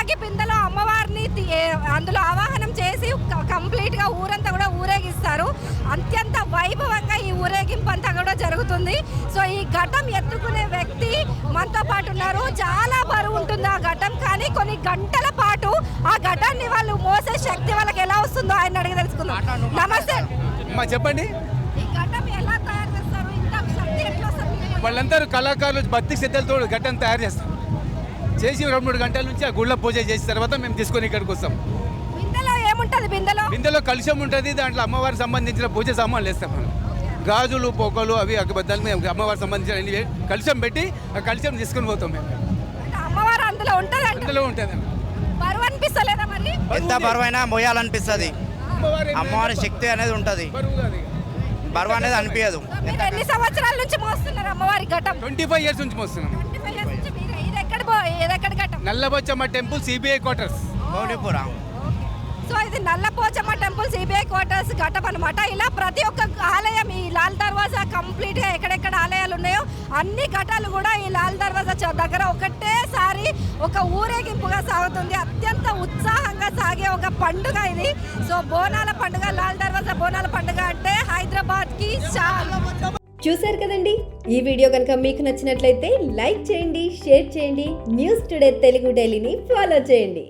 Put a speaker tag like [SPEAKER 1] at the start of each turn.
[SPEAKER 1] రాగి బిందెలో అమ్మవారిని అందులో ఆవాహనం చేసి కంప్లీట్గా ఊరంతా కూడా ఊరేగిస్తారు. అత్యంత వైభవంగా ఈ ఊరేగింపు అంతా కూడా జరుగుతుంది. సో ఈ ఘటం ఎత్తుకునే వ్యక్తి మనతో పాటు ఉన్నారు. చాలా బరువు ఉంటుంది ఆ ఘటం, కానీ కొన్ని గంటల పాటు ఆ ఘటాన్ని వాళ్ళు మోసే శక్తి వాళ్ళకి ఎలా వస్తుందో ఆయన అడిగి తెలుసుకుందాం. నమస్తే
[SPEAKER 2] చెప్పండి.
[SPEAKER 1] ఈ ఘటం ఎలా తయారు చేస్తారు? ఇంత శక్తి ఎట్లా వస్తుంది?
[SPEAKER 2] వాళ్ళందరూ కళాకారులు భక్తి శ్రద్ధలతో ఘటన తయారు చేస్తారు. చేసి 2-3 గంటల నుంచి ఆ గుళ్ళ పూజ చేసిన తర్వాత మేము తీసుకొని ఇక్కడికి వస్తాం.
[SPEAKER 1] బిందెలో ఏముంటది?
[SPEAKER 2] బిందెలో కలుషం ఉంటుంది. దాంట్లో అమ్మవారికి సంబంధించిన పూజ సామాన్లు వేస్తాం. గాజులు పొగలు అవి అగబద్దాలు మేము అమ్మవారికి సంబంధించిన కలుషం పెట్టి ఆ కలుషం తీసుకొని పోతాం. మేము
[SPEAKER 1] అమ్మవారు అందులో ఉంటుంది.
[SPEAKER 2] అందులో ఉంటుంది.
[SPEAKER 1] బరువు అనిపిస్తలేదా? మరి
[SPEAKER 3] ఎంత బరువైనా మోయాలనిపిస్తుంది. అమ్మవారి శక్తి అనేది ఉంటుంది, బరువు అనేది అనిపించదు.
[SPEAKER 1] మీరు ఎన్ని సంవత్సరాల నుంచి మోస్తున్నారు అమ్మవారి ఘటం?
[SPEAKER 2] 25 years నుంచి మోస్తున్నాం. నల్లబొచ్చమ్మ టెంపుల్ సిబిఐ క్వార్టర్స్
[SPEAKER 3] గౌడీపుర.
[SPEAKER 1] సో ఇది నల్లపోచమ్మ టెంపుల్ సిబిఐ క్వార్టర్స్ ఘటం అనమాట. ఇలా ప్రతి ఒక్క ఆలయం, ఈ లాల్ దర్వాజా కంప్లీట్ గా ఎక్కడెక్కడ ఆలయాలు ఉన్నాయో అన్ని ఘటాలు కూడా ఈ లాల్ దర్వాజా దగ్గర ఒకటేసారి ఒక ఊరేగింపుగా సాగుతుంది. అత్యంత ఉత్సాహంగా సాగే ఒక పండుగ ఇది. సో బోనాల పండుగ, లాల్ దర్వాజా బోనాల పండుగ అంటే హైదరాబాద్ కి
[SPEAKER 4] చూశారు కదండి. ఈ వీడియో కనుక మీకు నచ్చినట్లయితే లైక్ చేయండి, షేర్ చేయండి. న్యూస్ టుడే తెలుగు డైలీని ఫాలో చేయండి.